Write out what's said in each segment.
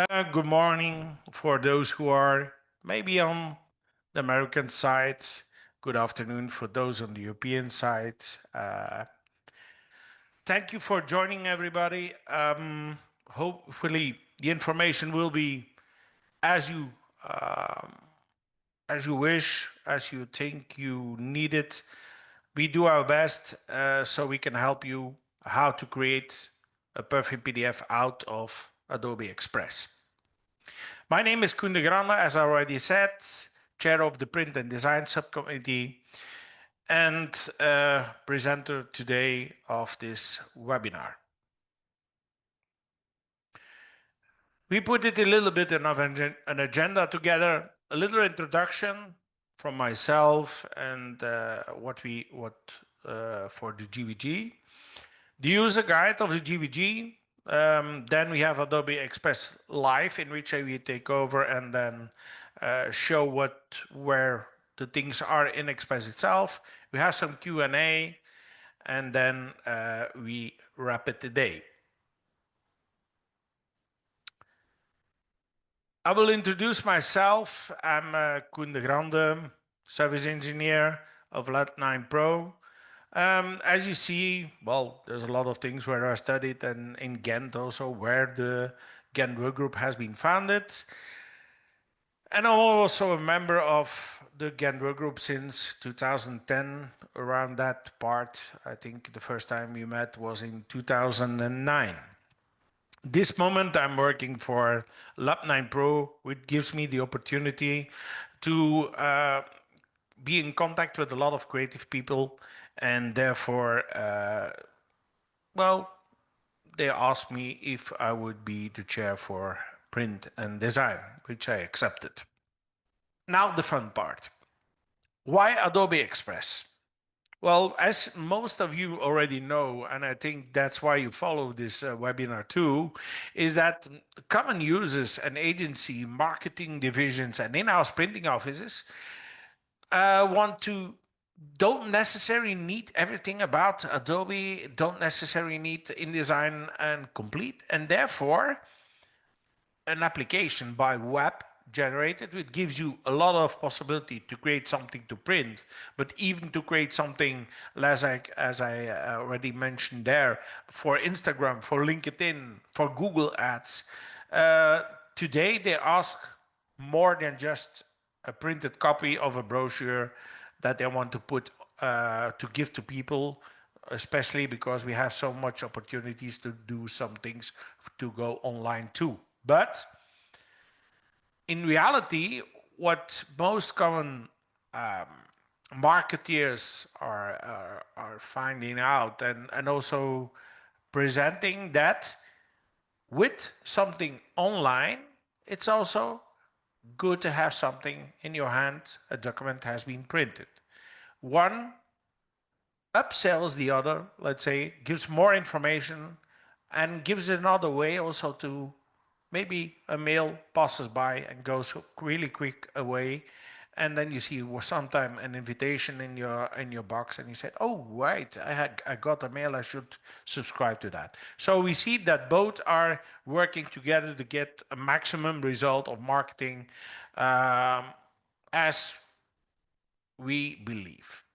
Good morning for those who are maybe on the American side. Good afternoon for those on the European side. Thank you for joining, everybody. Hopefully, the information will be as you as you wish, as you think you need it. We do our best so we can help you how to create a perfect PDF out of Adobe Express. My name is Koen Degrande, as I already said, chair of the Print and Design Subcommittee and presenter today of this webinar. We put it a little bit in an agenda together, a little introduction from myself and what for the GVG, the user guide of the GVG. Then we have Adobe Express Live, in which we take over and then show where the things are in Express itself. We have some Q&A, and then we wrap it today. I will introduce myself. I'm Koen Degrande, service engineer of Lat9 Pro. As you see, well, there's a lot of things where I studied, and in Ghent also, where the Ghent Workgroup has been founded. And I'm also a member of the Ghent Workgroup since 2010, around that part. I think the first time we met was in 2009. This moment I'm working for Lab9 Pro, which gives me the opportunity to be in contact with a lot of creative people, and therefore, well, they asked me if I would be the chair for print and design, which I accepted. Now the fun part. Why Adobe Express? Well, as most of you already know, and I think that's why you follow this webinar too, is that common users and agency marketing divisions and in-house printing offices don't necessarily need everything about Adobe, don't necessarily need InDesign and Complete, and therefore an application by web generated, which gives you a lot of possibility to create something to print, but even to create something as I already mentioned there, for Instagram, for LinkedIn, for Google Ads. Today they ask more than just a printed copy of a brochure that they want to put to give to people, especially because we have so much opportunities to do some things to go online too. But in reality, what most common marketeers are finding out and also presenting that with something online, it's also good to have something in your hand. A document has been printed. One upsells the other, let's say, gives more information and gives another way also to maybe a mail passes by and goes really quick away, and then you see sometime an invitation in your box, and you say, "Oh, right, I got a mail. I should subscribe to that." So we see that both are working together to get a maximum result of marketing, as we believe.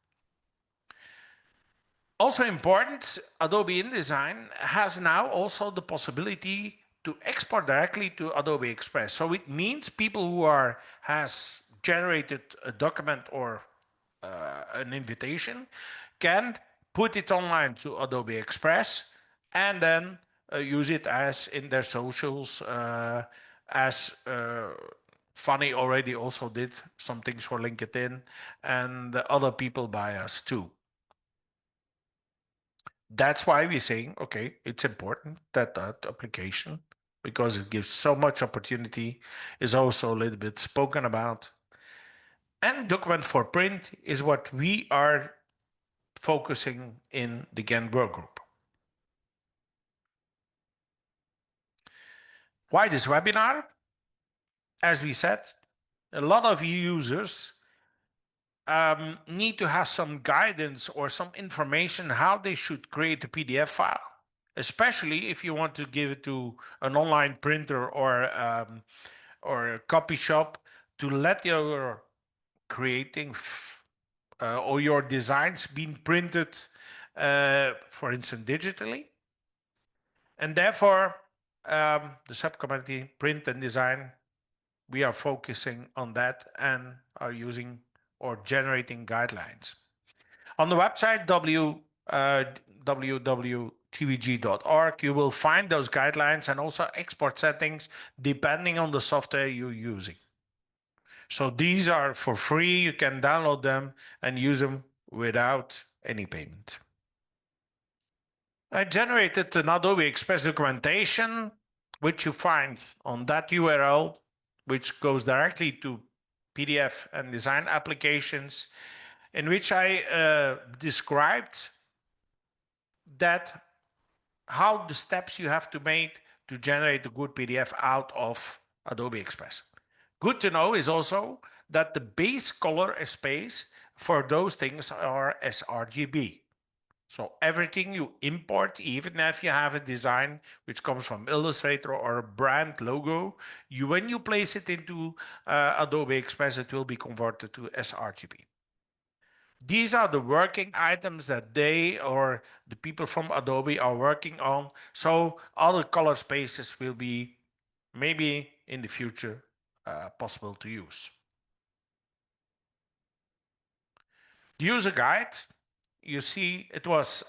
Also important, Adobe InDesign has now also the possibility to export directly to Adobe Express. So it means people who has generated a document or an invitation can put it online to Adobe Express and then use it as in their socials, as Funny already also did some things for LinkedIn, and other people by us too. That's why we're saying, okay, it's important that that application, because it gives so much opportunity, is also a little bit spoken about. And document for print is what we are focusing in the Ghent Workgroup. Why this webinar? As we said, a lot of users need to have some guidance or some information how they should create a PDF file. especially if you want to give it to an online printer or a copy shop to let your creating or your designs being printed, for instance, digitally. And therefore, the subcommittee print and design, we are focusing on that and are using or generating guidelines. On the website www.tvg.org, you will find those guidelines and also export settings depending on the software you're using. So these are for free. You can download them and use them without any payment. I generated an Adobe Express documentation, which you find on that URL, which goes directly to PDF and design applications, in which I described that how the steps you have to make to generate a good PDF out of Adobe Express. Good to know is also that the base color space for those things are sRGB. So everything you import, even if you have a design which comes from Illustrator or a brand logo, when you place it into Adobe Express, it will be converted to sRGB. These are the working items that they or the people from Adobe are working on. So other color spaces will be maybe in the future possible to use. The user guide, you see it was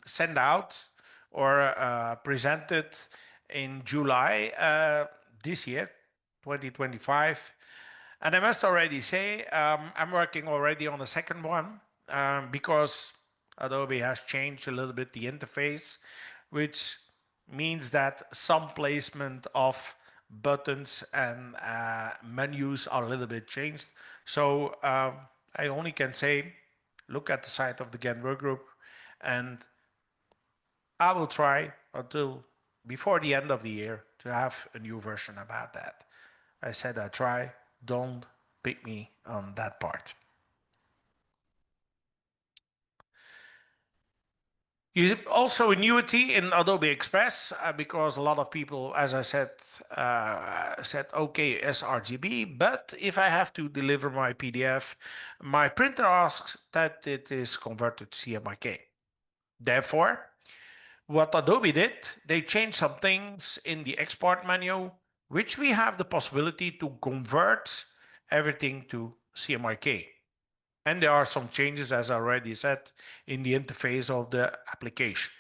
sent out or presented in July this year, 2025. And I must already say, I'm working already on a second one because Adobe has changed a little bit the interface, which means that some placement of buttons and menus are a little bit changed. So I only can say, look at the site of the Ghent Workgroup, and I will try until before the end of the year to have a new version about that. I said I try, don't pick me on that part. Also annuity in Adobe Express because a lot of people, as I said, said okay sRGB, but if I have to deliver my PDF, my printer asks that it is converted to CMYK. Therefore, what Adobe did, they changed some things in the export menu, which we have the possibility to convert everything to CMYK. And there are some changes, as I already said, in the interface of the application.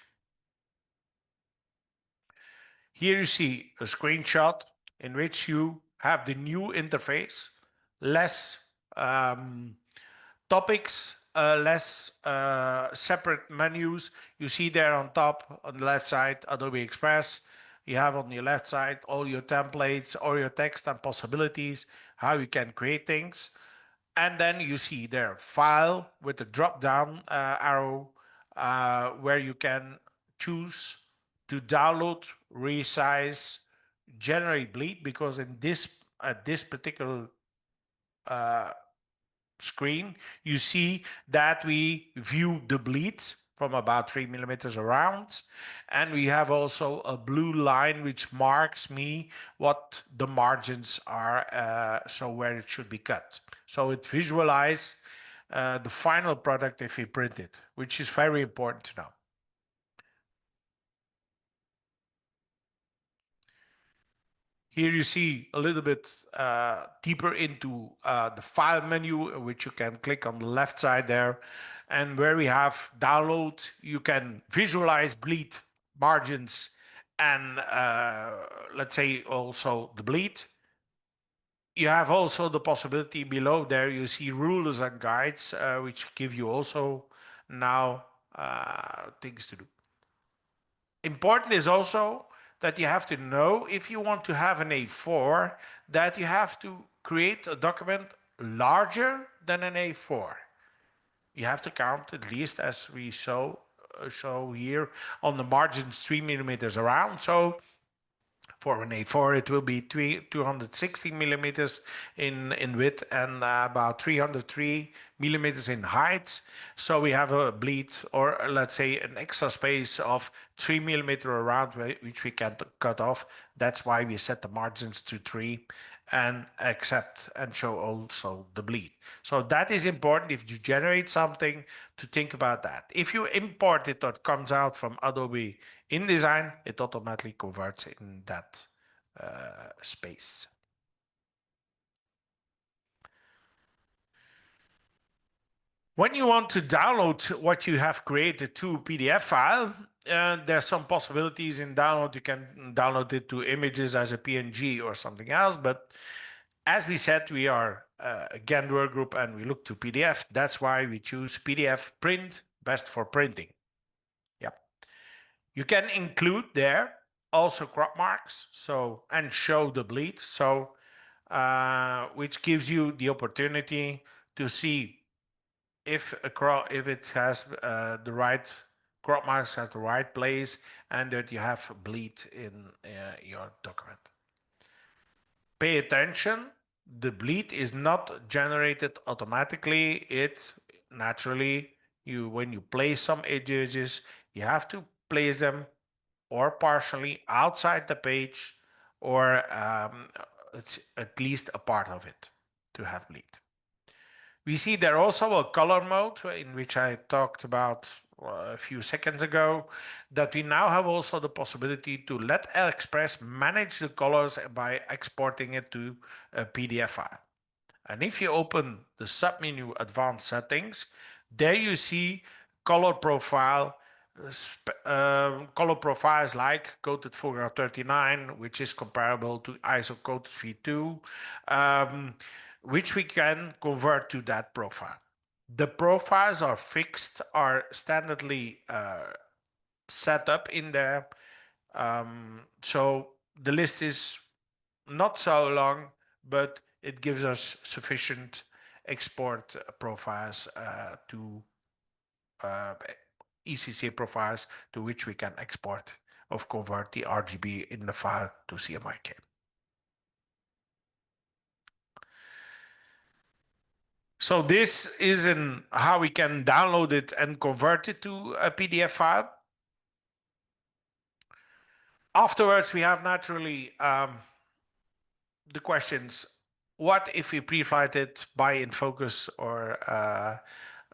Here you see a screenshot in which you have the new interface, less topics, less separate menus. You see there on top, on the left side, Adobe Express. You have on the left side all your templates, all your text and possibilities, how you can create things. And then you see there file with the drop down arrow where you can choose to download, resize, generate bleed, because in this particular screen, you see that we view the bleed from about 3 millimeters around. And we have also a blue line which marks me what the margins are, so where it should be cut. So it visualizes the final product if we print it, which is very important to know. Here you see a little bit deeper into the file menu, which you can click on the left side there. And where we have download, you can visualize bleed margins and let's say also the bleed. You have also the possibility below there, you see rulers and guides, which give you also now things to do. Important is also that you have to know if you want to have an A4 that you have to create a document larger than an A4. You have to count at least, as we show here on the margins, 3 millimeters around. So For an A4, it will be 260 millimeters in width and about 303 millimeters in height. So we have a bleed, or let's say an extra space of 3 millimeter around which we can cut off. That's why we set the margins to 3 and accept and show also the bleed. So that is important if you generate something, to think about that. If you import it or it comes out from Adobe InDesign, it automatically converts in that space. When you want to download what you have created to a PDF file, there's some possibilities in download. You can download it to images as a PNG or something else. But as we said, we are a Ghent workgroup and we look to PDF. That's why we choose PDF print, best for printing. Yep. You can include there also crop marks, so and show the bleed, so which gives you the opportunity to see if it has the right crop marks at the right place and that you have bleed in your document. Pay attention, the bleed is not generated automatically. It naturally, when you place some edges, you have to place them or partially outside the page, or it's at least a part of it to have bleed. We see there also a color mode in which I talked about a few seconds ago, that we now have also the possibility to let Express manage the colors by exporting it to a PDF file. And if you open the submenu Advanced Settings, there you see color profile, color profiles like coated Fogra 39, which is comparable to ISO coated V2, which we can convert to that profile. The profiles are fixed, are standardly set up in there. So the list is not so long, but it gives us sufficient export profiles to ECC profiles to which we can export or convert the RGB in the file to CMYK. So this is how we can download it and convert it to a PDF file. Afterwards, we have naturally the questions: what if we pre-flight it by InFocus or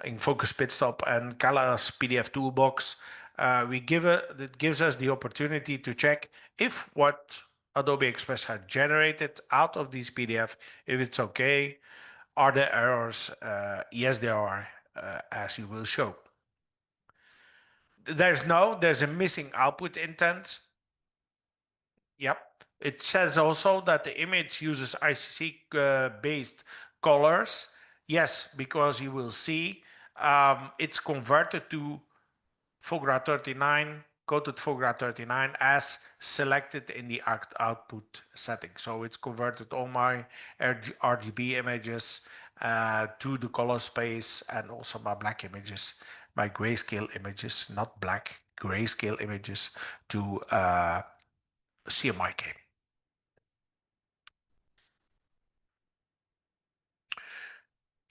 InFocus Pitstop and Kala's PDF toolbox? It gives us the opportunity to check if what Adobe Express had generated out of these PDF, if it's okay. Are there errors? Yes, there are, as you will show. There's a missing output intent. Yep. It says also that the image uses ICC based colors. Yes, because you will see it's converted to Fogra 39, coated Fogra 39 as selected in the output setting. So it's converted all my RGB images to the color space, and also my black images, my grayscale images, not black, grayscale images, to CMYK.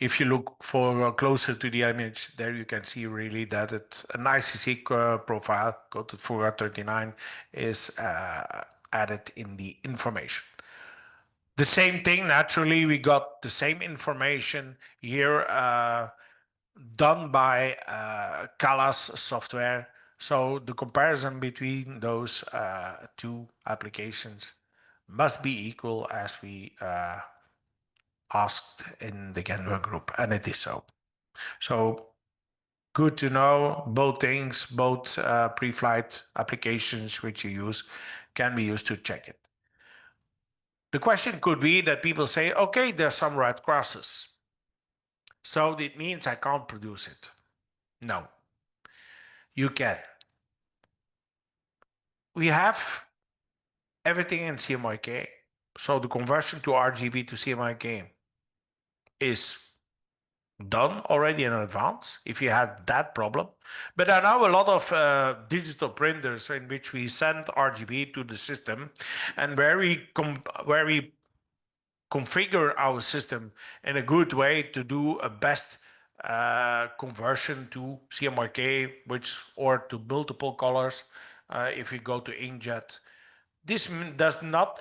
If you look for closer to the image, there you can see really that it's an ICC profile, coated for 39, is added in the information. The same thing, naturally, we got the same information here done by Kala's software. So the comparison between those two applications must be equal, as we asked in the Ghent workgroup, and it is so. So good to know both things, both pre-flight applications which you use can be used to check it. The question could be that people say, okay, there's some red crosses, so it means I can't produce it. No, you can. We have everything in CMYK, so the conversion to RGB to CMYK is done already in advance if you had that problem. But there are now a lot of digital printers in which we send RGB to the system, and where we configure our system in a good way to do a best conversion to CMYK, which or to multiple colors. If we go to inkjet, this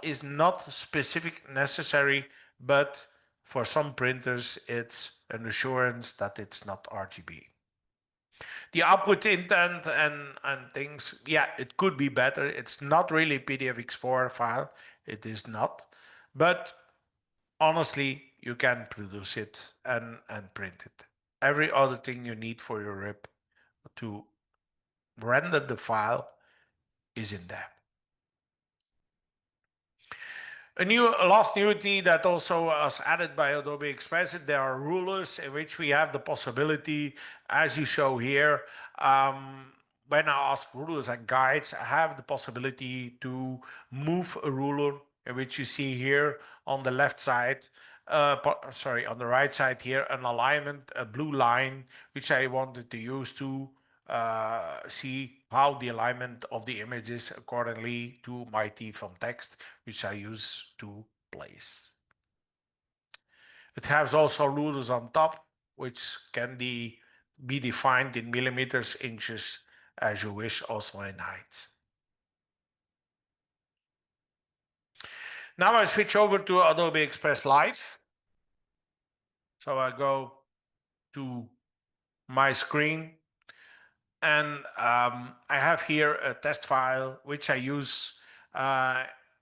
is not specific necessary, but for some printers it's an assurance that it's not RGB. The output intent and things, yeah, it could be better. It's not really PDF-X4 file. It is not, but honestly, you can produce it and print it. Every other thing you need for your RIP to render the file is in there. A last newity that also was added by Adobe Express, there are rulers in which we have the possibility, as you show here, when I ask rulers and guides, I have the possibility to move a ruler, in which you see here on the left side, on the right side here, an alignment, a blue line, which I wanted to use to see how the alignment of the image is accordingly to my T-film text, which I use to place. It has also rulers on top, which can be defined in millimeters, inches, as you wish, also in height. Now I switch over to Adobe Express Live. So I go to my screen, and I have here a test file which I use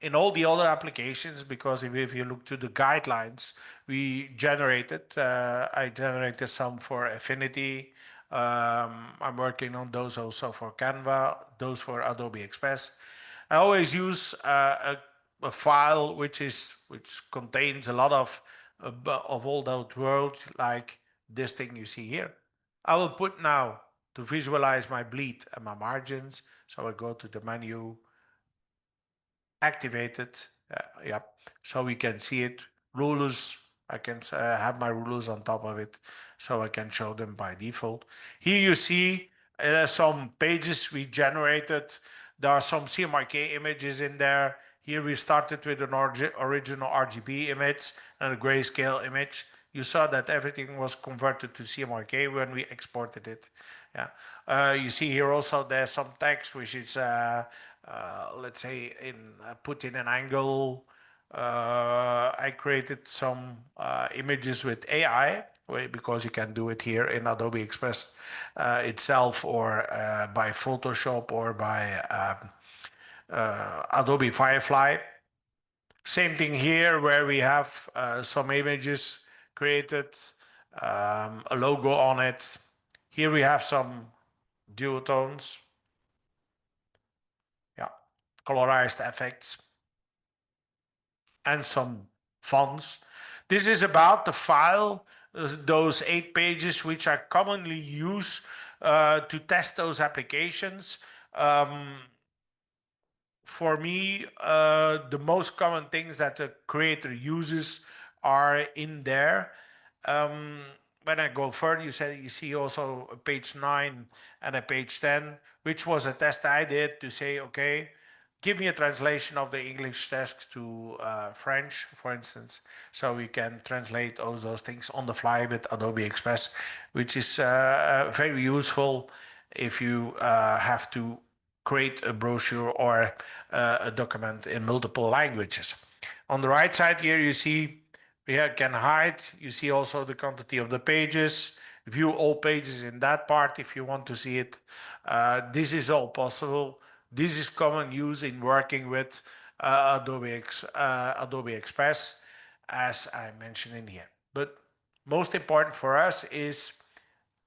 in all the other applications, because if you look to the guidelines we generated, I generated some for Affinity. I'm working on those also for Canva, those for Adobe Express. I always use a file which contains a lot of all that world, like this thing you see here. I will put now to visualize my bleed and my margins. So I go to the menu, activate it. Yeah, so we can see it. Rulers, I can have my rulers on top of it, so I can show them by default. Here you see some pages we generated. There are some CMYK images in there. Here we started with an original RGB image and a grayscale image. You saw that everything was converted to CMYK when we exported it. Yeah, you see here also there's some text which is let's say put in an angle. I created some images with AI, because you can do it here in Adobe Express itself, or by Photoshop, or by Adobe Firefly. Same thing here, where we have some images created, a logo on it. Here we have some duotones, yeah, colorized effects, and some fonts. This is about the file, those 8 pages which I commonly use to test those applications. For me, the most common things that the creator uses are in there. When I go further, you see also a page 9 and a page 10, which was a test I did to say, okay, give me a translation of the English text to French, for instance, so we can translate all those things on the fly with Adobe Express, which is very useful if you have to create a brochure or a document in multiple languages. On the right side here, you see we can hide. You see also the quantity of the pages. View all pages in that part if you want to see it. This is all possible. This is common use in working with Adobe Express, as I mentioned in here. But most important for us is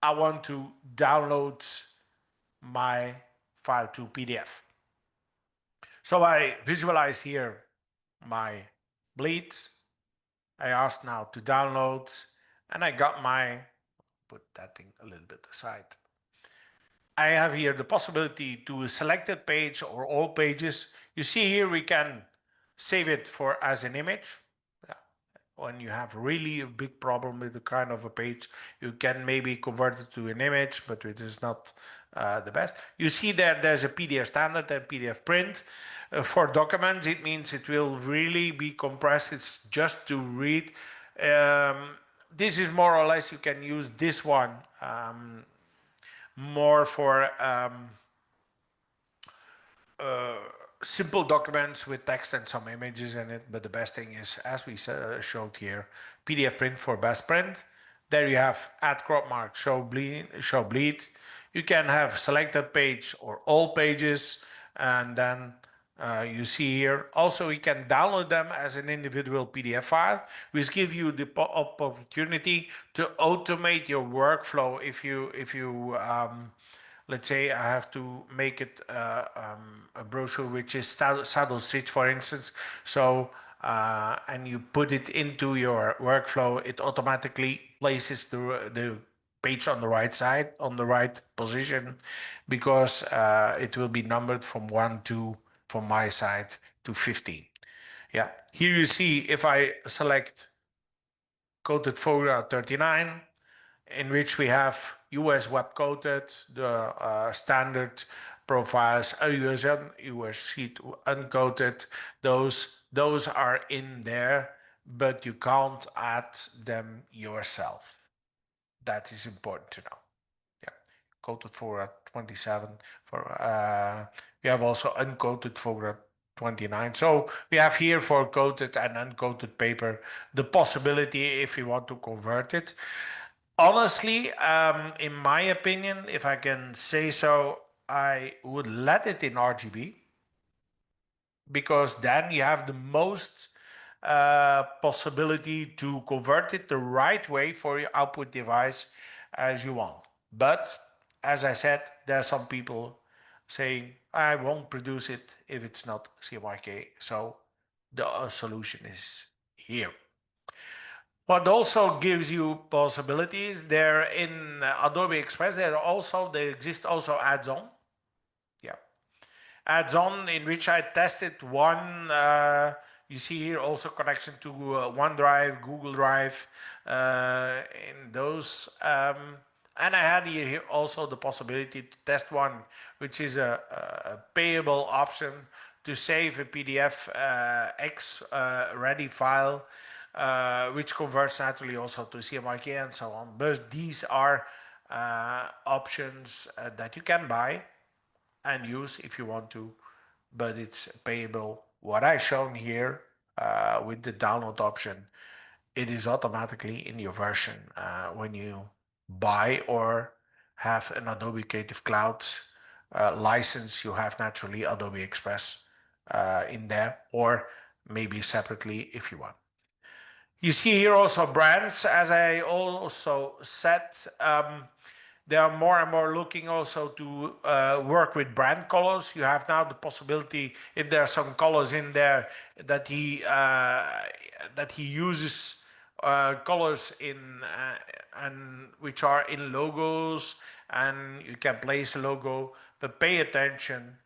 I want to download my file to PDF. So I visualize here my bleeds. I asked now to download, and I got put that thing a little bit aside. I have here the possibility to a selected page or all pages. You see here we can save it as an image. Yeah. when you have really a big problem with the kind of a page, you can maybe convert it to an image, but it is not the best. You see there's a PDF standard and PDF print. For documents, it means it will really be compressed. It's just to read. Um, this is more or less, you can use this one more for simple documents with text and some images in it. But the best thing is, as we showed here, PDF print for best print. There you have add crop mark, show bleed. You can have selected page or all pages, and then you see here. Also, you can download them as an individual PDF file, which give you the opportunity to automate your workflow. If you let's say I have to make it a brochure which is saddle stitch, for instance. So and you put it into your workflow, it automatically places the page on the right side, on the right position, because it will be numbered from 1 to, from my side, to 15. Yeah, here you see if I select coated folder 39, in which we have US web coated, the standard profiles, USN, US sheet uncoated. Those are in there, but you can't add them yourself. That is important to know. Yeah, coated for 27. We have also uncoated for 29. So we have here for coated and uncoated paper the possibility if you want to convert it. Honestly, in my opinion, if I can say so, I would let it in RGB, because then you have the most possibility to convert it the right way for your output device as you want. But as I said, there are some people saying, I won't produce it if it's not CMYK. So the solution is here. What also gives you possibilities there in Adobe Express, there exist also add-on. Yeah, add-on in which I tested one. You see here also connection to OneDrive, Google Drive, in those. And I had here also the possibility to test one, which is a payable option to save a PDF X ready file, which converts naturally also to CMYK and so on. But these are options that you can buy and use if you want to, but it's payable. What I shown here with the download option, it is automatically in your version when you buy or have an Adobe Creative Cloud license. You have naturally Adobe Express in there, or maybe separately if you want. You see here also brands, as I also said. They are more and more looking also to work with brand colors. You have now the possibility, if there are some colors in there, that he uses colors in and which are in logos, and you can place a logo. But pay attention.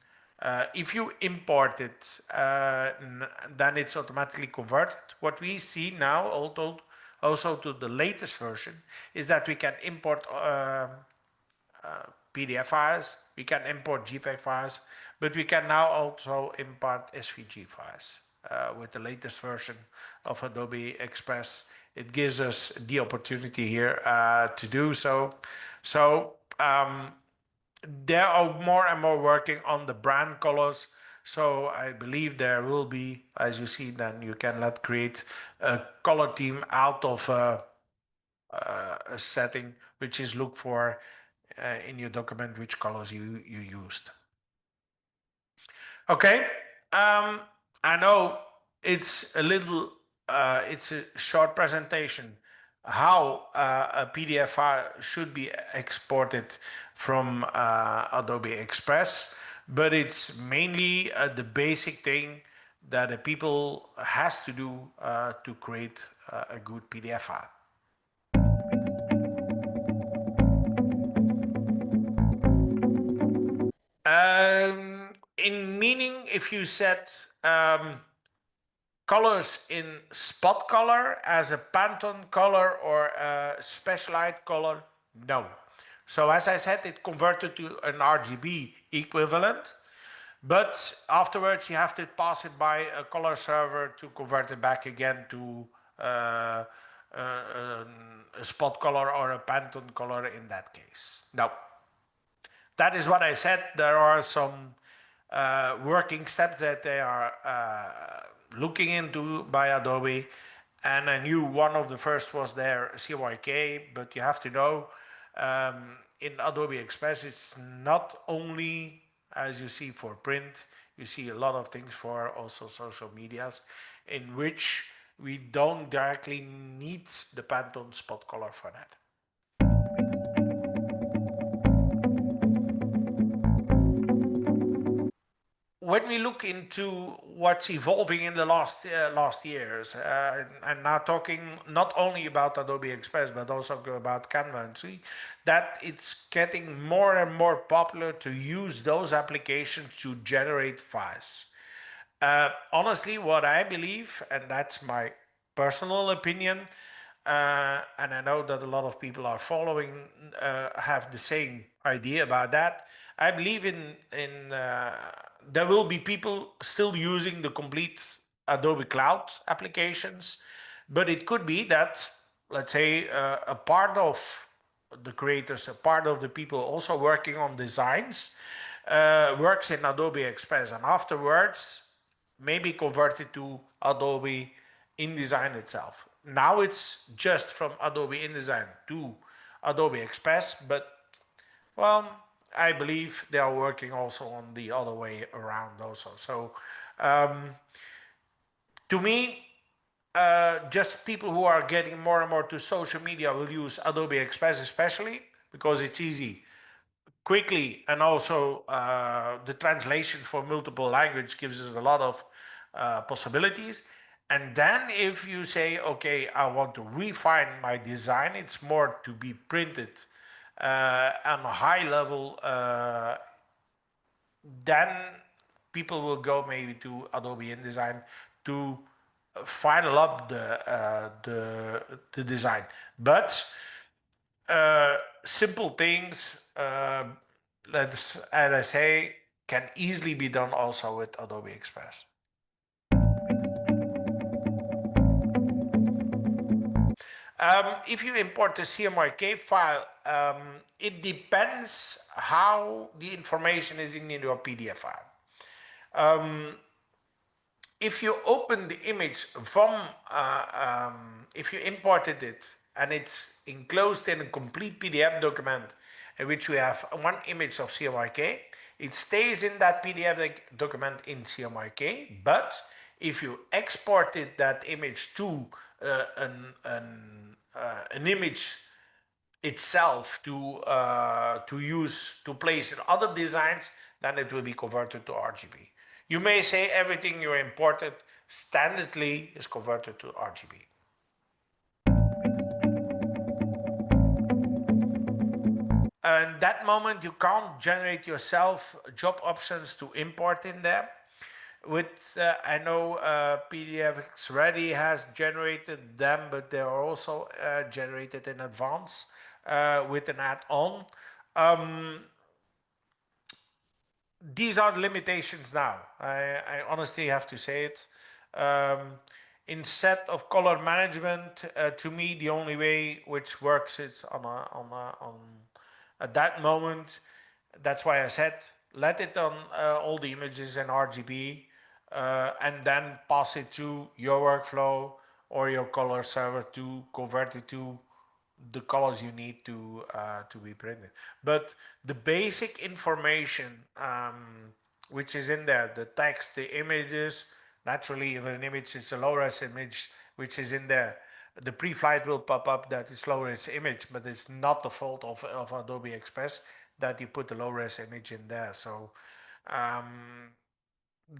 If you import it, then it's automatically converted. What we see now, also to the latest version, is that we can import PDF files, we can import JPEG files, but we can now also import SVG files. With the latest version of Adobe Express, it gives us the opportunity here to do so. So there are more and more working on the brand colors. So I believe there will be, as you see, then you can create a color theme out of a setting, which is look for in your document which colors you used. Okay, I know it's a little, it's a short presentation how a PDF file should be exported from Adobe Express, but it's mainly the basic thing that the people has to do to create a good PDF file. In meaning, if you set colors in spot color as a Pantone color or a specialized color? No. So as I said, it converted to an RGB equivalent, but afterwards you have to pass it by a color server to convert it back again to uh, a spot color or a Pantone color in that case. No. That is what I said. There are some working steps that they are looking into by Adobe. And I knew one of the first was their CMYK, but you have to know in Adobe Express, it's not only as you see for print, you see a lot of things for also social medias in which we don't directly need the Pantone spot color for that. When we look into what's evolving in the last years, I'm now talking not only about Adobe Express but also about Canva, and see that it's getting more and more popular to use those applications to generate files. Honestly, what I believe, and that's my personal opinion, and I know that a lot of people are following, have the same idea about that. I believe in there will be people still using the complete Adobe Cloud applications, but it could be that, let's say, a part of the creators, a part of the people also working on designs, works in Adobe Express, and afterwards maybe converted to Adobe InDesign itself. Now it's just from Adobe InDesign to Adobe Express, but well, I believe they are working also on the other way around also. So to me, just people who are getting more and more to social media will use Adobe Express, especially because it's easy, quickly, and also the translation for multiple language gives us a lot of possibilities. And then if you say, okay, I want to refine my design, it's more to be printed on a high level, then people will go maybe to Adobe InDesign to final up the design. But simple things, as I say, can easily be done also with Adobe Express. If you import a CMYK file, it depends how the information is in your PDF file. If you open the image from, if you imported it and it's enclosed in a complete PDF document in which we have one image of CMYK, it stays in that PDF document in CMYK, but if you exported that image to an image itself to use to place in other designs, then it will be converted to RGB. You may say everything you imported standardly is converted to RGB. And that moment you can't generate yourself job options to import in there. With I know PDFX Ready has generated them, but they are also generated in advance with an add-on. These are the limitations now. I honestly have to say it. Instead of color management, to me, the only way which works is on at that moment. That's why I said let it on all the images in RGB, and then pass it to your workflow or your color server to convert it to the colors you need to be printed. But the basic information which is in there, the text, the images, naturally if an image is a low-res image which is in there, the pre-flight will pop up that it's low-res image, but it's not the fault of Adobe Express that you put the low-res image in there. So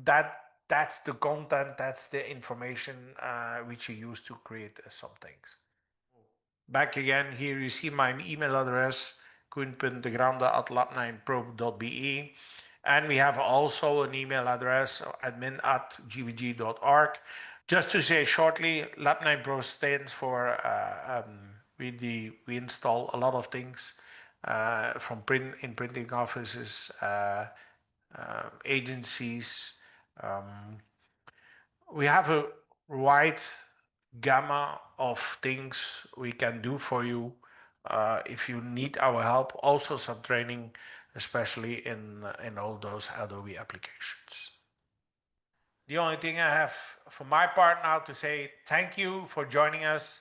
that's the content, that's the information which you use to create some things. Back again, here you see my email address, koen.degrande@lab9pro.be. And we have also an email address, admin@gbg.org. Just to say shortly, Lab9 Pro stands for we install a lot of things from printing offices, agencies. We have a wide gamma of things we can do for you if you need our help. Also, some training, especially in all those Adobe applications. The only thing I have for my part now to say thank you for joining us.